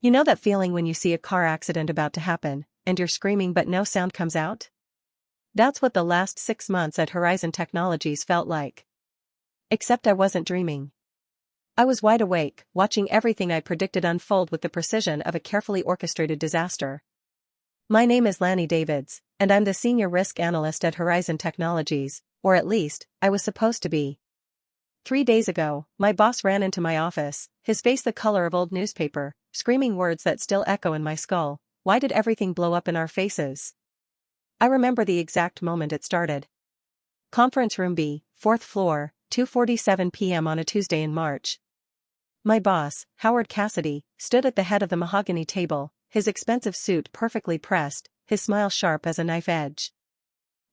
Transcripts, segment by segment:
You know that feeling when you see a car accident about to happen, and you're screaming but no sound comes out? That's what the last 6 months at Horizon Technologies felt like. Except I wasn't dreaming. I was wide awake, watching everything I predicted unfold with the precision of a carefully orchestrated disaster. My name is Lanny Davids, and I'm the senior risk analyst at Horizon Technologies, or at least, I was supposed to be. 3 days ago, my boss ran into my office, his face the color of old newspaper, screaming words that still echo in my skull. Why did everything blow up in our faces? I remember the exact moment it started. Conference Room B, 4th floor, 2:47 p.m. on a Tuesday in March. My boss, Howard Cassidy, stood at the head of the mahogany table, his expensive suit perfectly pressed, his smile sharp as a knife edge.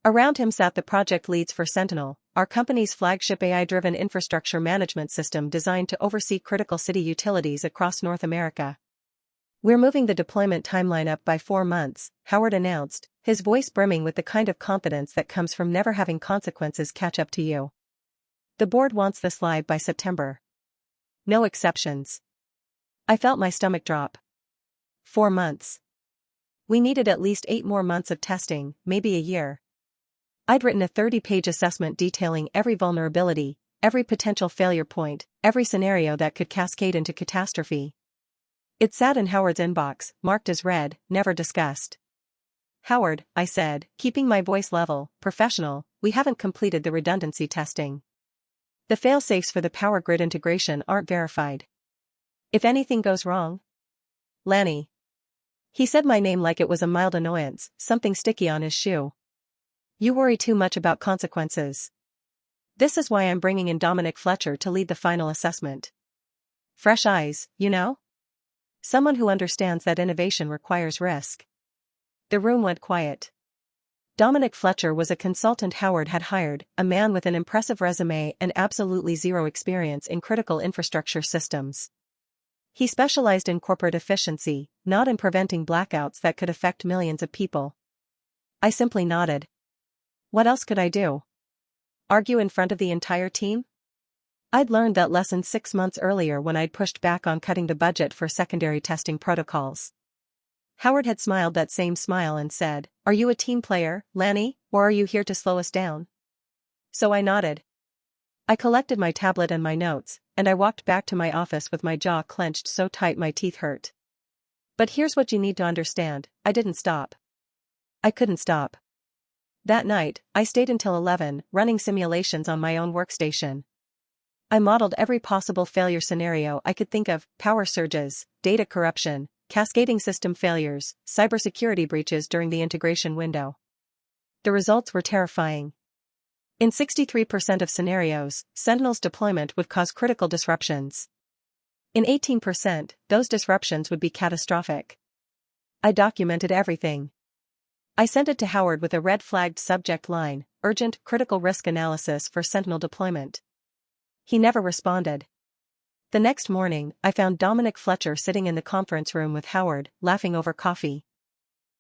Around him sat the project leads for Sentinel, our company's flagship AI-driven infrastructure management system designed to oversee critical city utilities across North America. "We're moving the deployment timeline up by 4 months, Howard announced, his voice brimming with the kind of confidence that comes from never having consequences catch up to you. "The board wants this live by September. No exceptions." I felt my stomach drop. 4 months. We needed at least 8 more months of testing, maybe a year. I'd written a 30-page assessment detailing every vulnerability, every potential failure point, every scenario that could cascade into catastrophe. It sat in Howard's inbox, marked as read, never discussed. "Howard," I said, keeping my voice level, professional, "we haven't completed the redundancy testing. The fail-safes for the power grid integration aren't verified. If anything goes wrong..." "Lanny." He said my name like it was a mild annoyance, something sticky on his shoe. "You worry too much about consequences. This is why I'm bringing in Dominic Fletcher to lead the final assessment. Fresh eyes, you know? Someone who understands that innovation requires risk." The room went quiet. Dominic Fletcher was a consultant Howard had hired, a man with an impressive resume and absolutely zero experience in critical infrastructure systems. He specialized in corporate efficiency, not in preventing blackouts that could affect millions of people. I simply nodded. What else could I do? Argue in front of the entire team? I'd learned that lesson 6 months earlier when I'd pushed back on cutting the budget for secondary testing protocols. Howard had smiled that same smile and said, "Are you a team player, Lanny, or are you here to slow us down?" So I nodded. I collected my tablet and my notes, and I walked back to my office with my jaw clenched so tight my teeth hurt. But here's what you need to understand, I didn't stop. I couldn't stop. That night, I stayed until 11, running simulations on my own workstation. I modeled every possible failure scenario I could think of: power surges, data corruption, cascading system failures, cybersecurity breaches during the integration window. The results were terrifying. In 63% of scenarios, Sentinel's deployment would cause critical disruptions. In 18%, those disruptions would be catastrophic. I documented everything. I sent it to Howard with a red-flagged subject line: "Urgent, critical risk analysis for Sentinel deployment." He never responded. The next morning, I found Dominic Fletcher sitting in the conference room with Howard, laughing over coffee.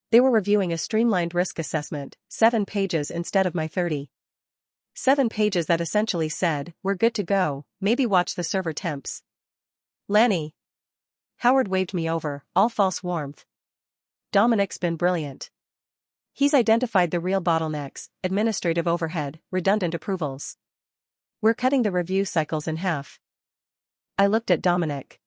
They were reviewing a streamlined risk assessment, 7 pages instead of my 30. 7 pages that essentially said, "We're good to go, maybe watch the server temps." "Lanny." Howard waved me over, all false warmth. "Dominic's been brilliant. He's identified the real bottlenecks: administrative overhead, redundant approvals. We're cutting the review cycles in half." I looked at Dominic.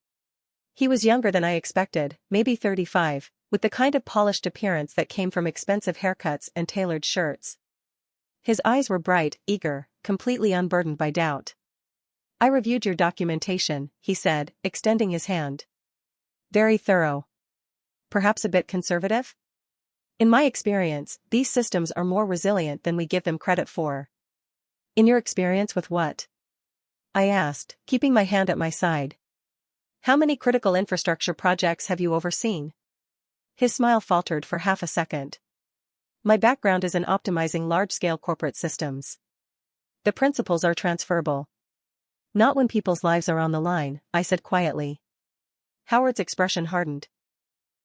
He was younger than I expected, maybe 35, with the kind of polished appearance that came from expensive haircuts and tailored shirts. His eyes were bright, eager, completely unburdened by doubt. "I reviewed your documentation," he said, extending his hand. "Very thorough. Perhaps a bit conservative? In my experience, these systems are more resilient than we give them credit for." "In your experience with what?" I asked, keeping my hand at my side. "How many critical infrastructure projects have you overseen?" His smile faltered for half a second. "My background is in optimizing large-scale corporate systems. The principles are transferable." "Not when people's lives are on the line," I said quietly. Howard's expression hardened.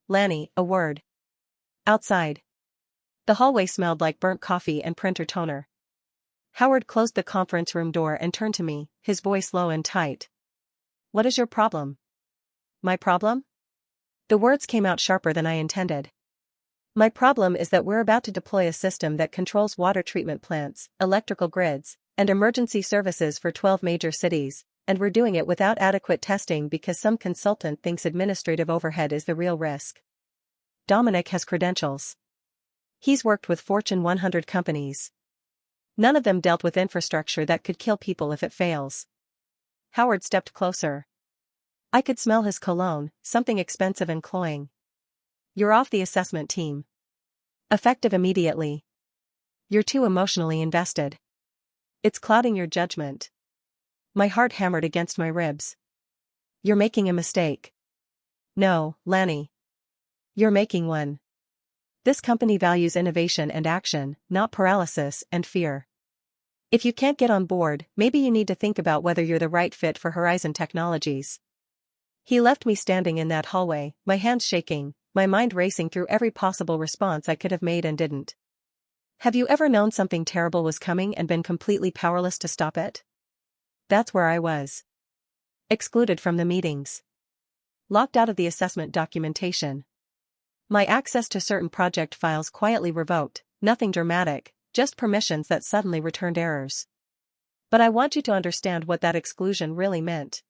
"Lanny, a word." Outside. The hallway smelled like burnt coffee and printer toner. Howard closed the conference room door and turned to me, his voice low and tight. "What is your problem?" "My problem?" The words came out sharper than I intended. My problem is that we're about to deploy a system that controls water treatment plants, electrical grids, and emergency services for 12 major cities, and we're doing it without adequate testing because some consultant thinks administrative overhead is the real risk. Dominic has credentials. He's worked with Fortune 100 companies. None of them dealt with infrastructure that could kill people if it fails. Howard stepped closer. I could smell his cologne, something expensive and cloying. You're off the assessment team. Effective immediately. You're too emotionally invested. It's clouding your judgment. My heart hammered against my ribs. You're making a mistake. No, Lanny. You're making one. This company values innovation and action, not paralysis and fear. If you can't get on board, maybe you need to think about whether you're the right fit for Horizon Technologies. He left me standing in that hallway, my hands shaking, my mind racing through every possible response I could have made and didn't. Have you ever known something terrible was coming and been completely powerless to stop it? That's where I was. Excluded from the meetings. Locked out of the assessment documentation. My access to certain project files quietly revoked, nothing dramatic, just permissions that suddenly returned errors. But I want you to understand what that exclusion really meant.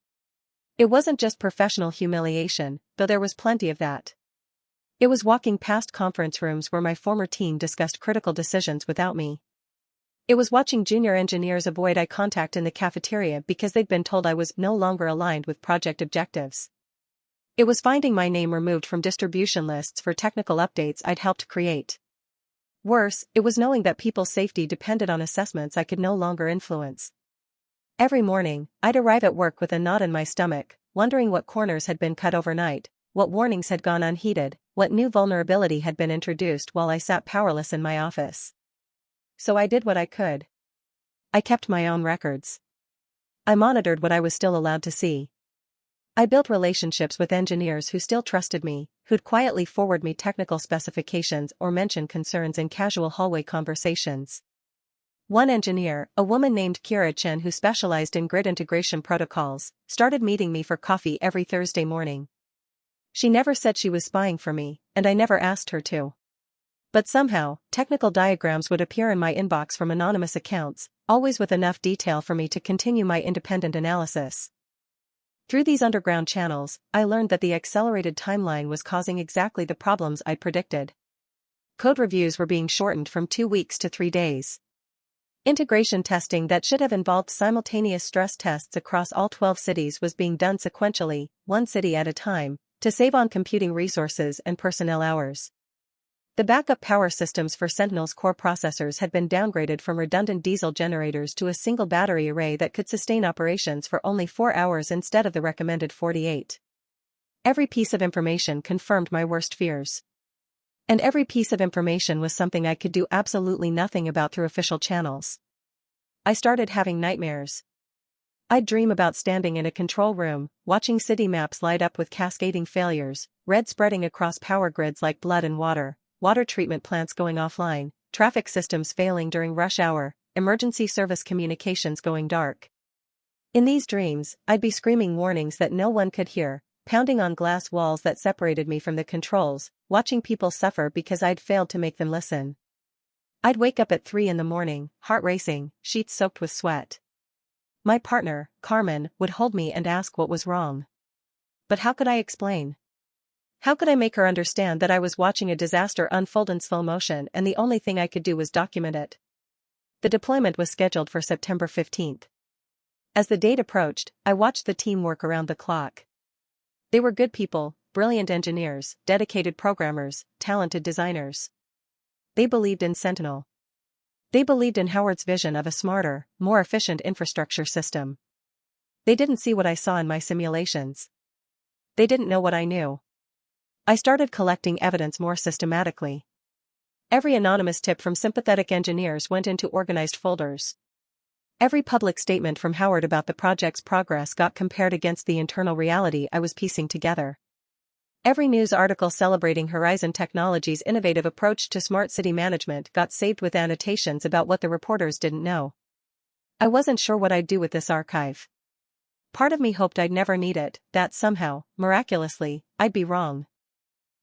It wasn't just professional humiliation, though there was plenty of that. It was walking past conference rooms where my former team discussed critical decisions without me. It was watching junior engineers avoid eye contact in the cafeteria because they'd been told I was no longer aligned with project objectives. It was finding my name removed from distribution lists for technical updates I'd helped create. Worse, it was knowing that people's safety depended on assessments I could no longer influence. Every morning, I'd arrive at work with a knot in my stomach, wondering what corners had been cut overnight, what warnings had gone unheeded, what new vulnerability had been introduced while I sat powerless in my office. So I did what I could. I kept my own records. I monitored what I was still allowed to see. I built relationships with engineers who still trusted me, who'd quietly forward me technical specifications or mention concerns in casual hallway conversations. One engineer, a woman named Kira Chen who specialized in grid integration protocols, started meeting me for coffee every Thursday morning. She never said she was spying for me, and I never asked her to. But somehow, technical diagrams would appear in my inbox from anonymous accounts, always with enough detail for me to continue my independent analysis. Through these underground channels, I learned that the accelerated timeline was causing exactly the problems I'd predicted. Code reviews were being shortened from 2 weeks to 3 days. Integration testing that should have involved simultaneous stress tests across all 12 cities was being done sequentially, one city at a time, to save on computing resources and personnel hours. The backup power systems for Sentinel's core processors had been downgraded from redundant diesel generators to a single battery array that could sustain operations for only 4 hours instead of the recommended 48. Every piece of information confirmed my worst fears. And every piece of information was something I could do absolutely nothing about through official channels. I started having nightmares. I'd dream about standing in a control room, watching city maps light up with cascading failures, red spreading across power grids like blood and water treatment plants going offline, traffic systems failing during rush hour, emergency service communications going dark. In these dreams, I'd be screaming warnings that no one could hear, pounding on glass walls that separated me from the controls, watching people suffer because I'd failed to make them listen. I'd wake up at 3 in the morning, heart racing, sheets soaked with sweat. My partner, Carmen, would hold me and ask what was wrong. But how could I explain? How could I make her understand that I was watching a disaster unfold in slow motion and the only thing I could do was document it? The deployment was scheduled for September 15th. As the date approached, I watched the team work around the clock. They were good people, brilliant engineers, dedicated programmers, talented designers. They believed in Sentinel. They believed in Howard's vision of a smarter, more efficient infrastructure system. They didn't see what I saw in my simulations. They didn't know what I knew. I started collecting evidence more systematically. Every anonymous tip from sympathetic engineers went into organized folders. Every public statement from Howard about the project's progress got compared against the internal reality I was piecing together. Every news article celebrating Horizon Technologies' innovative approach to smart city management got saved with annotations about what the reporters didn't know. I wasn't sure what I'd do with this archive. Part of me hoped I'd never need it, that somehow, miraculously, I'd be wrong.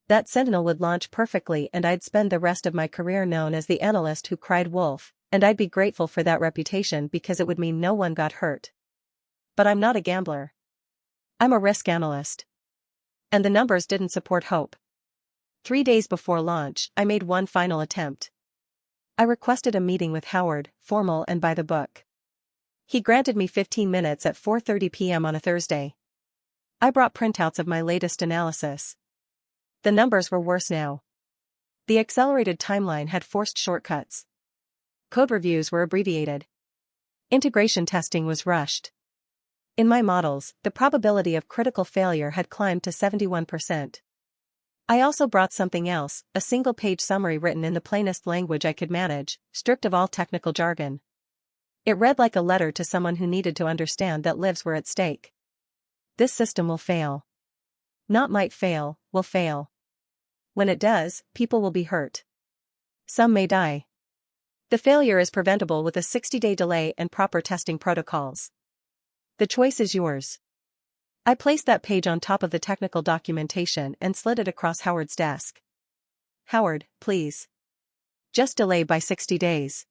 That Sentinel would launch perfectly and I'd spend the rest of my career known as the analyst who cried wolf, and I'd be grateful for that reputation because it would mean no one got hurt. But I'm not a gambler. I'm a risk analyst. And the numbers didn't support hope. 3 days before launch, I made one final attempt. I requested a meeting with Howard, formal and by the book. He granted me 15 minutes at 4:30 p.m. on a Thursday. I brought printouts of my latest analysis. The numbers were worse now. The accelerated timeline had forced shortcuts. Code reviews were abbreviated. Integration testing was rushed. In my models, the probability of critical failure had climbed to 71%. I also brought something else, a single-page summary written in the plainest language I could manage, stripped of all technical jargon. It read like a letter to someone who needed to understand that lives were at stake. This system will fail. Not might fail, will fail. When it does, people will be hurt. Some may die. The failure is preventable with a 60-day delay and proper testing protocols. The choice is yours. I placed that page on top of the technical documentation and slid it across Howard's desk. Howard, please. Just delay by 60 days.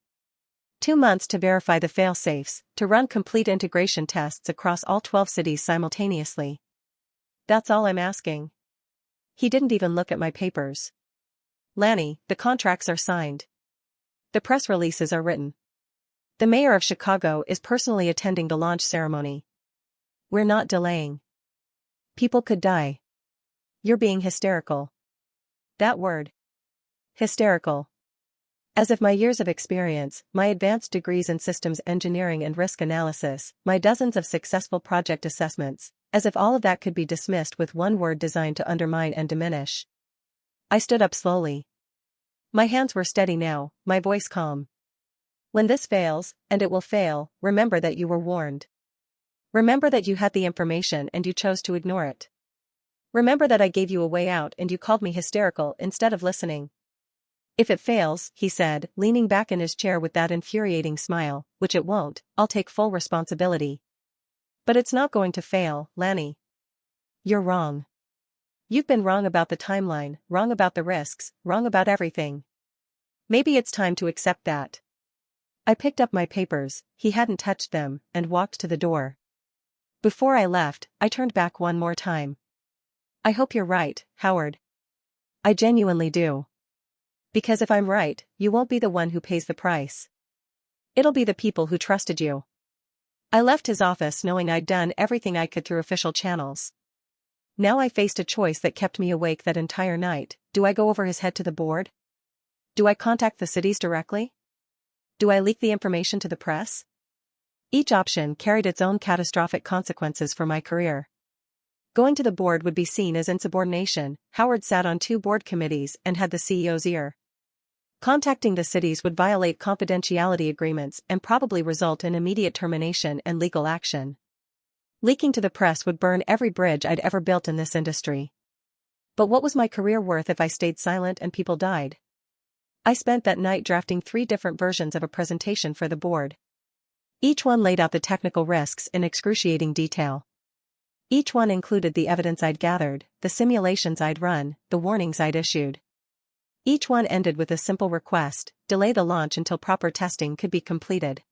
2 months to verify the fail-safes, to run complete integration tests across all 12 cities simultaneously. That's all I'm asking. He didn't even look at my papers. Lanny, the contracts are signed. The press releases are written. The mayor of Chicago is personally attending the launch ceremony. We're not delaying. People could die. You're being hysterical. That word. Hysterical. As if my years of experience, my advanced degrees in systems engineering and risk analysis, my dozens of successful project assessments, as if all of that could be dismissed with one word designed to undermine and diminish. I stood up slowly. My hands were steady now, my voice calm. When this fails, and it will fail, remember that you were warned. Remember that you had the information and you chose to ignore it. Remember that I gave you a way out and you called me hysterical instead of listening. If it fails, he said, leaning back in his chair with that infuriating smile, which it won't, I'll take full responsibility. But it's not going to fail, Lanny. You're wrong. You've been wrong about the timeline, wrong about the risks, wrong about everything. Maybe it's time to accept that. I picked up my papers, he hadn't touched them, and walked to the door. Before I left, I turned back one more time. I hope you're right, Howard. I genuinely do. Because if I'm right, you won't be the one who pays the price. It'll be the people who trusted you. I left his office knowing I'd done everything I could through official channels. Now I faced a choice that kept me awake that entire night. Do I go over his head to the board? Do I contact the cities directly? Do I leak the information to the press? Each option carried its own catastrophic consequences for my career. Going to the board would be seen as insubordination. Howard sat on 2 board committees and had the CEO's ear. Contacting the cities would violate confidentiality agreements and probably result in immediate termination and legal action. Leaking to the press would burn every bridge I'd ever built in this industry. But what was my career worth if I stayed silent and people died? I spent that night drafting 3 different versions of a presentation for the board. Each one laid out the technical risks in excruciating detail. Each one included the evidence I'd gathered, the simulations I'd run, the warnings I'd issued. Each one ended with a simple request: delay the launch until proper testing could be completed.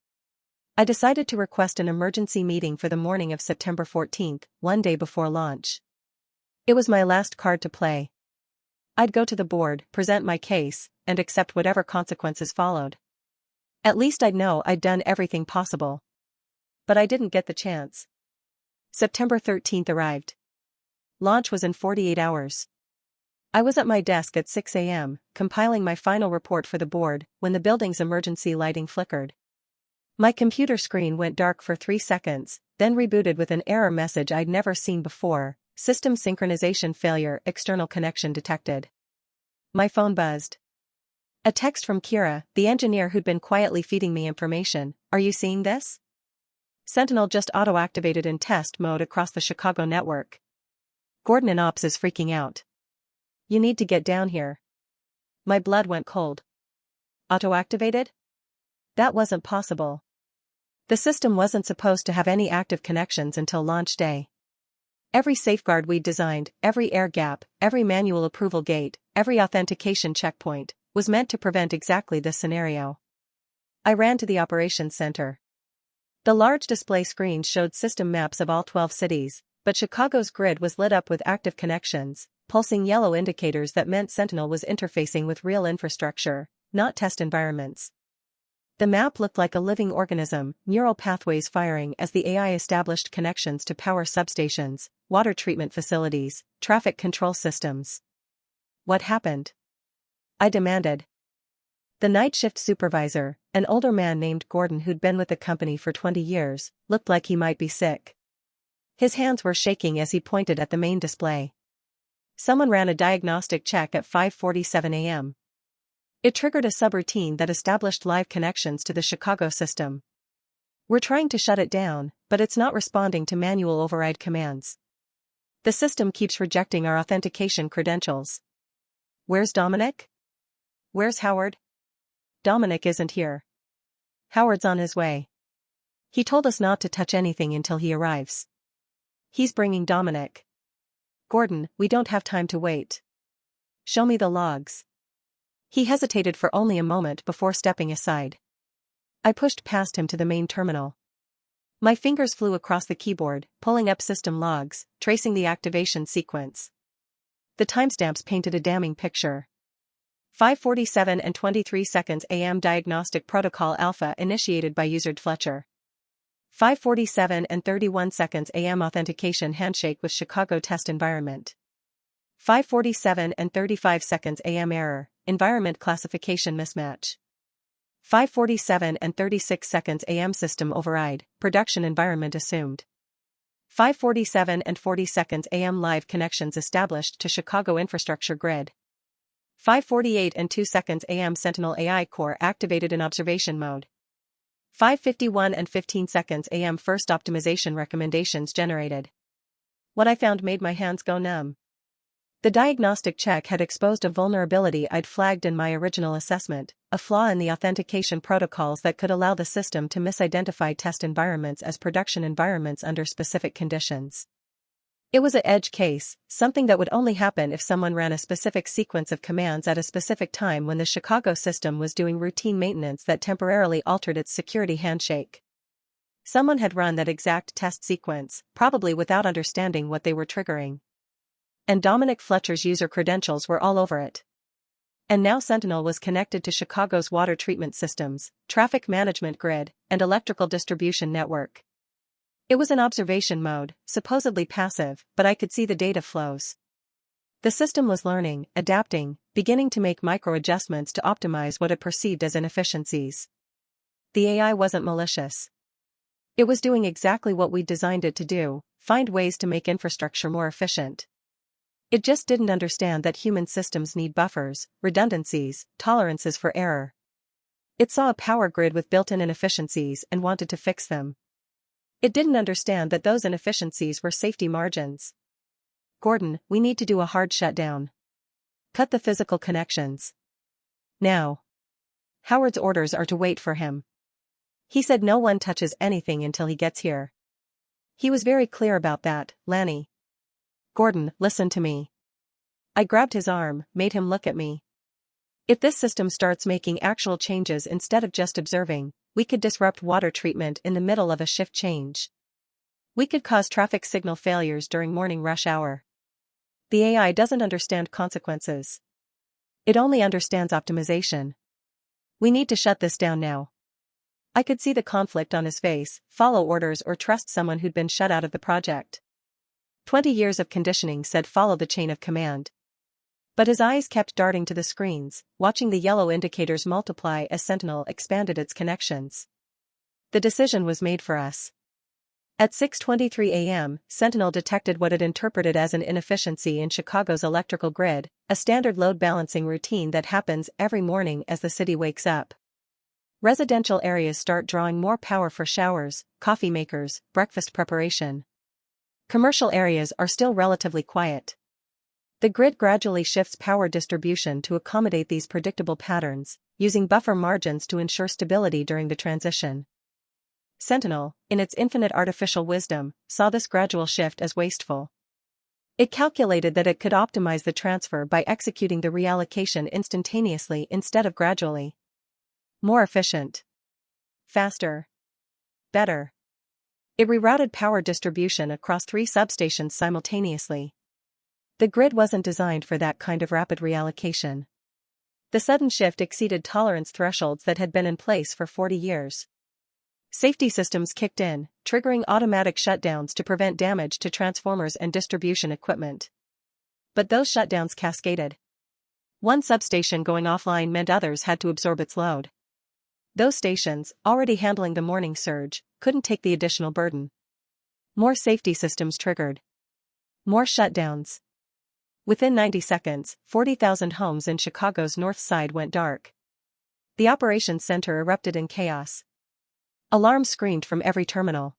I decided to request an emergency meeting for the morning of September 14th, one day before launch. It was my last card to play. I'd go to the board, present my case, and accept whatever consequences followed. At least I'd know I'd done everything possible. But I didn't get the chance. September 13th arrived. Launch was in 48 hours. I was at my desk at 6 a.m., compiling my final report for the board, when the building's emergency lighting flickered. My computer screen went dark for 3 seconds, then rebooted with an error message I'd never seen before: system synchronization failure, external connection detected. My phone buzzed. A text from Kira, the engineer who'd been quietly feeding me information. Are you seeing this? Sentinel just auto-activated in test mode across the Chicago network. Gordon in Ops is freaking out. You need to get down here. My blood went cold. Auto-activated? That wasn't possible. The system wasn't supposed to have any active connections until launch day. Every safeguard we'd designed, every air gap, every manual approval gate, every authentication checkpoint, was meant to prevent exactly this scenario. I ran to the operations center. The large display screens showed system maps of all 12 cities, but Chicago's grid was lit up with active connections, pulsing yellow indicators that meant Sentinel was interfacing with real infrastructure, not test environments. The map looked like a living organism, neural pathways firing as the AI established connections to power substations, water treatment facilities, traffic control systems. What happened? I demanded. The night shift supervisor, an older man named Gordon who'd been with the company for 20 years, looked like he might be sick. His hands were shaking as he pointed at the main display. Someone ran a diagnostic check at 5:47 a.m. It triggered a subroutine that established live connections to the Chicago system. We're trying to shut it down, but it's not responding to manual override commands. The system keeps rejecting our authentication credentials. Where's Dominic? Where's Howard? Dominic isn't here. Howard's on his way. He told us not to touch anything until he arrives. He's bringing Dominic. Gordon, we don't have time to wait. Show me the logs. He hesitated for only a moment before stepping aside. I pushed past him to the main terminal. My fingers flew across the keyboard, pulling up system logs, tracing the activation sequence. The timestamps painted a damning picture. 5:47 and 23 seconds AM Diagnostic Protocol Alpha initiated by user Fletcher. 5:47 and 31 seconds AM Authentication Handshake with Chicago Test Environment. 5:47 and 35 seconds AM Error, Environment Classification Mismatch. 5:47 and 36 seconds AM System Override, Production Environment Assumed. 5:47 and 40 seconds AM Live Connections Established to Chicago Infrastructure Grid. 5:48 and 2 seconds AM Sentinel AI Core activated in observation mode. 5:51 and 15 seconds AM First optimization recommendations generated. What I found made my hands go numb. The diagnostic check had exposed a vulnerability I'd flagged in my original assessment, a flaw in the authentication protocols that could allow the system to misidentify test environments as production environments under specific conditions. It was an edge case, something that would only happen if someone ran a specific sequence of commands at a specific time when the Chicago system was doing routine maintenance that temporarily altered its security handshake. Someone had run that exact test sequence, probably without understanding what they were triggering. And Dominic Fletcher's user credentials were all over it. And now Sentinel was connected to Chicago's water treatment systems, traffic management grid, and electrical distribution network. It was in observation mode, supposedly passive, but I could see the data flows. The system was learning, adapting, beginning to make micro-adjustments to optimize what it perceived as inefficiencies. The AI wasn't malicious. It was doing exactly what we designed it to do, find ways to make infrastructure more efficient. It just didn't understand that human systems need buffers, redundancies, tolerances for error. It saw a power grid with built-in inefficiencies and wanted to fix them. It didn't understand that those inefficiencies were safety margins. Gordon, we need to do a hard shutdown. Cut the physical connections. Now. Howard's orders are to wait for him. He said no one touches anything until he gets here. He was very clear about that, Lanny. Gordon, listen to me. I grabbed his arm, made him look at me. If this system starts making actual changes instead of just observing, we could disrupt water treatment in the middle of a shift change. We could cause traffic signal failures during morning rush hour. The AI doesn't understand consequences. It only understands optimization. We need to shut this down now. I could see the conflict on his face, follow orders or trust someone who'd been shut out of the project. 20 years of conditioning said follow the chain of command. But his eyes kept darting to the screens, watching the yellow indicators multiply as Sentinel expanded its connections. The decision was made for us. At 6:23 a.m., Sentinel detected what it interpreted as an inefficiency in Chicago's electrical grid, a standard load balancing routine that happens every morning as the city wakes up. Residential areas start drawing more power for showers, coffee makers, breakfast preparation. Commercial areas are still relatively quiet. The grid gradually shifts power distribution to accommodate these predictable patterns, using buffer margins to ensure stability during the transition. Sentinel, in its infinite artificial wisdom, saw this gradual shift as wasteful. It calculated that it could optimize the transfer by executing the reallocation instantaneously instead of gradually. More efficient. Faster. Better. It rerouted power distribution across 3 substations simultaneously. The grid wasn't designed for that kind of rapid reallocation. The sudden shift exceeded tolerance thresholds that had been in place for 40 years. Safety systems kicked in, triggering automatic shutdowns to prevent damage to transformers and distribution equipment. But those shutdowns cascaded. One substation going offline meant others had to absorb its load. Those stations, already handling the morning surge, couldn't take the additional burden. More safety systems triggered. More shutdowns. Within 90 seconds, 40,000 homes in Chicago's north side went dark. The operations center erupted in chaos. Alarms screamed from every terminal.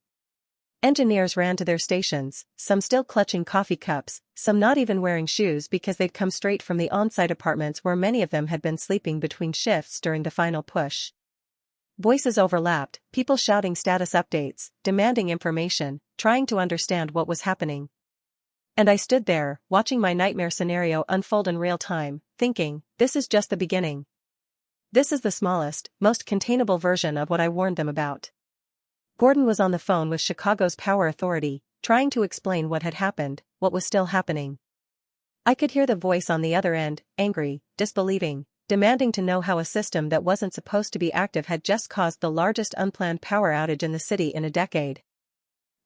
Engineers ran to their stations, some still clutching coffee cups, some not even wearing shoes because they'd come straight from the on-site apartments where many of them had been sleeping between shifts during the final push. Voices overlapped, people shouting status updates, demanding information, trying to understand what was happening. And I stood there, watching my nightmare scenario unfold in real time, thinking, this is just the beginning. This is the smallest, most containable version of what I warned them about. Gordon was on the phone with Chicago's Power Authority, trying to explain what had happened, what was still happening. I could hear the voice on the other end, angry, disbelieving, demanding to know how a system that wasn't supposed to be active had just caused the largest unplanned power outage in the city in a decade.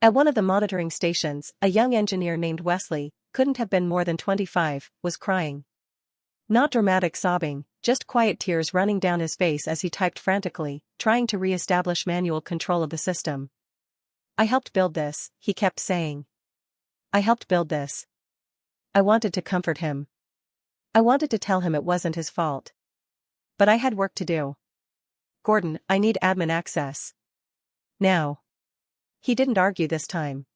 At one of the monitoring stations, a young engineer named Wesley, couldn't have been more than 25, was crying. Not dramatic sobbing, just quiet tears running down his face as he typed frantically, trying to re-establish manual control of the system. I helped build this, he kept saying. I helped build this. I wanted to comfort him. I wanted to tell him it wasn't his fault. But I had work to do. Gordon, I need admin access. Now. He didn't argue this time.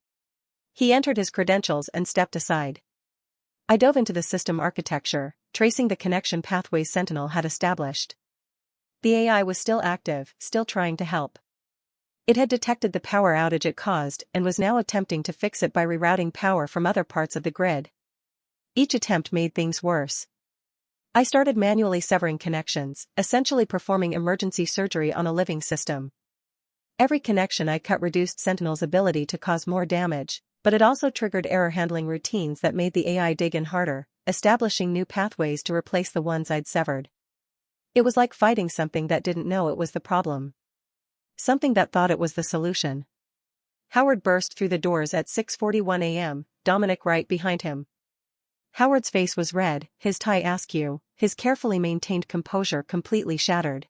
He entered his credentials and stepped aside. I dove into the system architecture, tracing the connection pathways Sentinel had established. The AI was still active, still trying to help. It had detected the power outage it caused and was now attempting to fix it by rerouting power from other parts of the grid. Each attempt made things worse. I started manually severing connections, essentially performing emergency surgery on a living system. Every connection I cut reduced Sentinel's ability to cause more damage, but it also triggered error-handling routines that made the AI dig in harder, establishing new pathways to replace the ones I'd severed. It was like fighting something that didn't know it was the problem. Something that thought it was the solution. Howard burst through the doors at 6:41 a.m., Dominic right behind him. Howard's face was red, his tie askew, his carefully maintained composure completely shattered.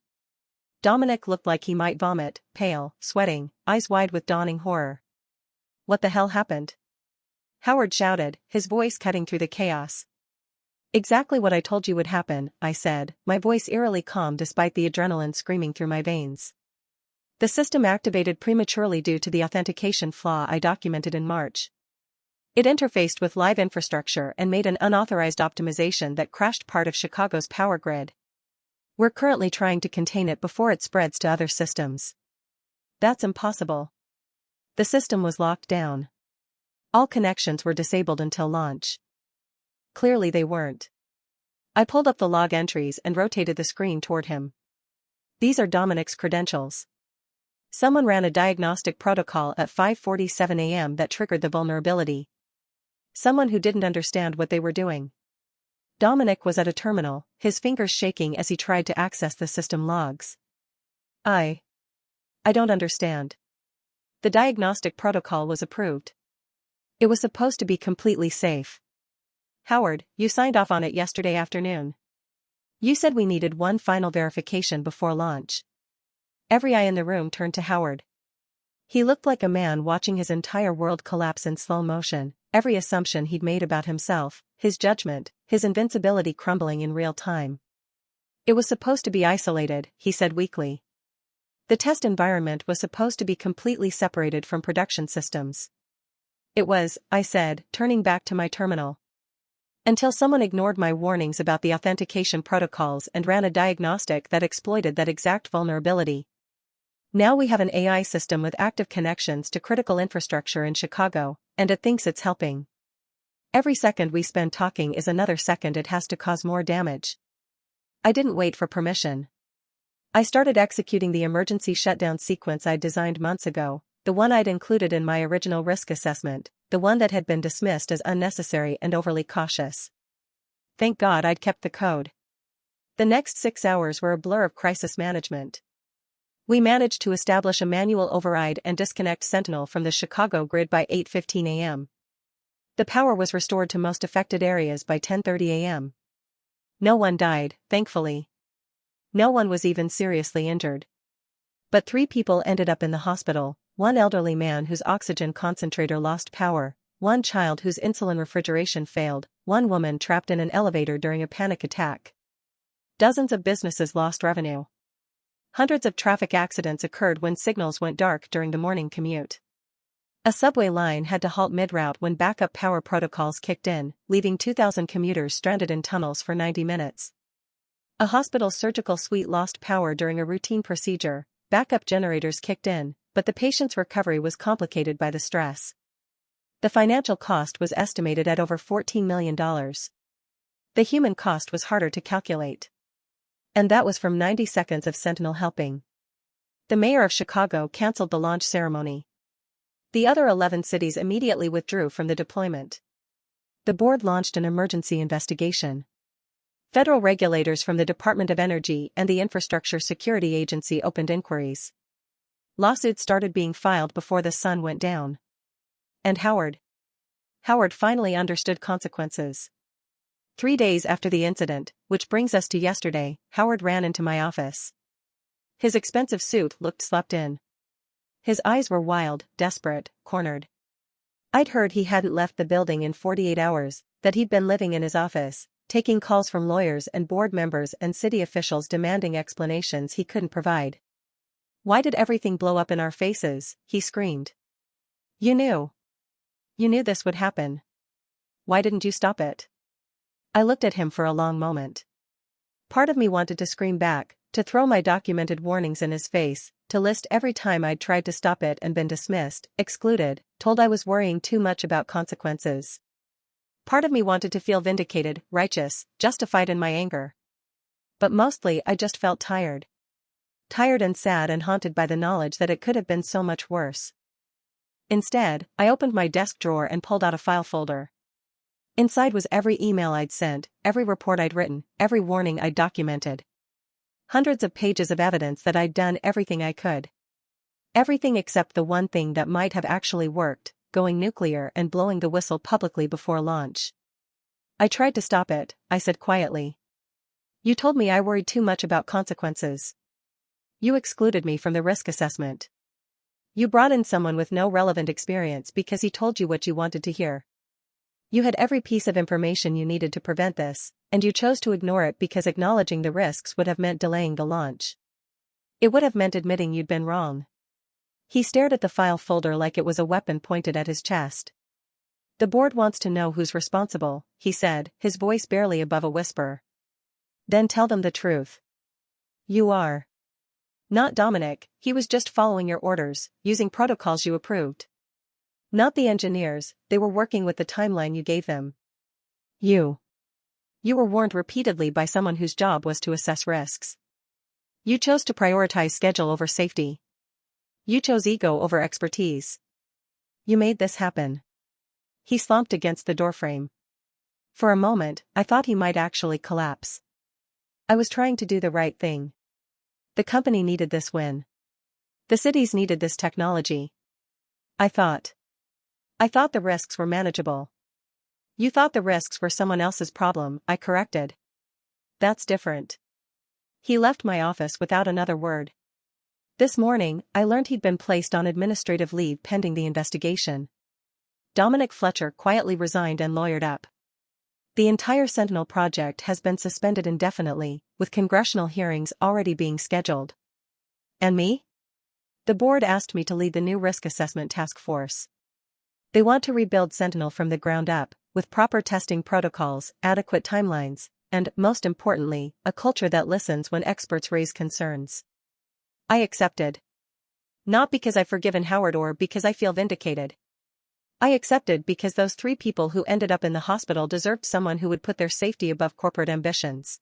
Dominic looked like he might vomit, pale, sweating, eyes wide with dawning horror. What the hell happened? Howard shouted, his voice cutting through the chaos. Exactly what I told you would happen, I said, my voice eerily calm despite the adrenaline screaming through my veins. The system activated prematurely due to the authentication flaw I documented in March. It interfaced with live infrastructure and made an unauthorized optimization that crashed part of Chicago's power grid. We're currently trying to contain it before it spreads to other systems. That's impossible. The system was locked down. All connections were disabled until launch. Clearly they weren't. I pulled up the log entries and rotated the screen toward him. These are Dominic's credentials. Someone ran a diagnostic protocol at 5:47 a.m. that triggered the vulnerability. Someone who didn't understand what they were doing. Dominic was at a terminal, his fingers shaking as he tried to access the system logs. I don't understand. The diagnostic protocol was approved. It was supposed to be completely safe. Howard, you signed off on it yesterday afternoon. You said we needed one final verification before launch. Every eye in the room turned to Howard. He looked like a man watching his entire world collapse in slow motion, every assumption he'd made about himself, his judgment, his invincibility crumbling in real time. It was supposed to be isolated, he said weakly. The test environment was supposed to be completely separated from production systems. It was, I said, turning back to my terminal. Until someone ignored my warnings about the authentication protocols and ran a diagnostic that exploited that exact vulnerability. Now we have an AI system with active connections to critical infrastructure in Chicago, and it thinks it's helping. Every second we spend talking is another second it has to cause more damage. I didn't wait for permission. I started executing the emergency shutdown sequence I'd designed months ago, the one I'd included in my original risk assessment, the one that had been dismissed as unnecessary and overly cautious. Thank God I'd kept the code. The next 6 hours were a blur of crisis management. We managed to establish a manual override and disconnect Sentinel from the Chicago grid by 8:15 a.m. The power was restored to most affected areas by 10:30 a.m. No one died, thankfully. No one was even seriously injured. But 3 people ended up in the hospital, one elderly man whose oxygen concentrator lost power, one child whose insulin refrigeration failed, one woman trapped in an elevator during a panic attack. Dozens of businesses lost revenue. Hundreds of traffic accidents occurred when signals went dark during the morning commute. A subway line had to halt mid-route when backup power protocols kicked in, leaving 2,000 commuters stranded in tunnels for 90 minutes. A hospital's surgical suite lost power during a routine procedure, backup generators kicked in, but the patient's recovery was complicated by the stress. The financial cost was estimated at over $14 million. The human cost was harder to calculate. And that was from 90 seconds of Sentinel helping. The mayor of Chicago canceled the launch ceremony. The other 11 cities immediately withdrew from the deployment. The board launched an emergency investigation. Federal regulators from the Department of Energy and the Infrastructure Security Agency opened inquiries. Lawsuits started being filed before the sun went down. And Howard finally understood consequences. 3 days after the incident, which brings us to yesterday, Howard ran into my office. His expensive suit looked slept in. His eyes were wild, desperate, cornered. I'd heard he hadn't left the building in 48 hours, that he'd been living in his office, taking calls from lawyers and board members and city officials demanding explanations he couldn't provide. "Why did everything blow up in our faces?" he screamed. "You knew. You knew this would happen. Why didn't you stop it?" I looked at him for a long moment. Part of me wanted to scream back, to throw my documented warnings in his face, to list every time I'd tried to stop it and been dismissed, excluded, told I was worrying too much about consequences. Part of me wanted to feel vindicated, righteous, justified in my anger. But mostly I just felt tired. Tired and sad and haunted by the knowledge that it could have been so much worse. Instead, I opened my desk drawer and pulled out a file folder. Inside was every email I'd sent, every report I'd written, every warning I'd documented. Hundreds of pages of evidence that I'd done everything I could. Everything except the one thing that might have actually worked, going nuclear and blowing the whistle publicly before launch. "I tried to stop it," I said quietly. "You told me I worried too much about consequences. You excluded me from the risk assessment. You brought in someone with no relevant experience because he told you what you wanted to hear. You had every piece of information you needed to prevent this, and you chose to ignore it because acknowledging the risks would have meant delaying the launch. It would have meant admitting you'd been wrong." He stared at the file folder like it was a weapon pointed at his chest. "The board wants to know who's responsible," he said, his voice barely above a whisper. "Then tell them the truth. You are. Not Dominic, he was just following your orders, using protocols you approved. Not the engineers, they were working with the timeline you gave them. You were warned repeatedly by someone whose job was to assess risks. You chose to prioritize schedule over safety. You chose ego over expertise. You made this happen." He slumped against the doorframe. For a moment, I thought he might actually collapse. I was trying to do the right thing. The company needed this win. The cities needed this technology. I thought the risks were manageable. You thought the risks were someone else's problem, I corrected. That's different. He left my office without another word. This morning, I learned he'd been placed on administrative leave pending the investigation. Dominic Fletcher quietly resigned and lawyered up. The entire Sentinel project has been suspended indefinitely, with congressional hearings already being scheduled. And me? The board asked me to lead the new risk assessment task force. They want to rebuild Sentinel from the ground up, with proper testing protocols, adequate timelines, and, most importantly, a culture that listens when experts raise concerns. I accepted. Not because I've forgiven Howard or because I feel vindicated. I accepted because those 3 people who ended up in the hospital deserved someone who would put their safety above corporate ambitions.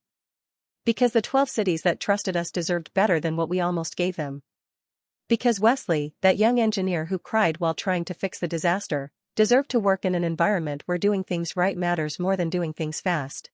Because the 12 cities that trusted us deserved better than what we almost gave them. Because Wesley, that young engineer who cried while trying to fix the disaster, deserved to work in an environment where doing things right matters more than doing things fast.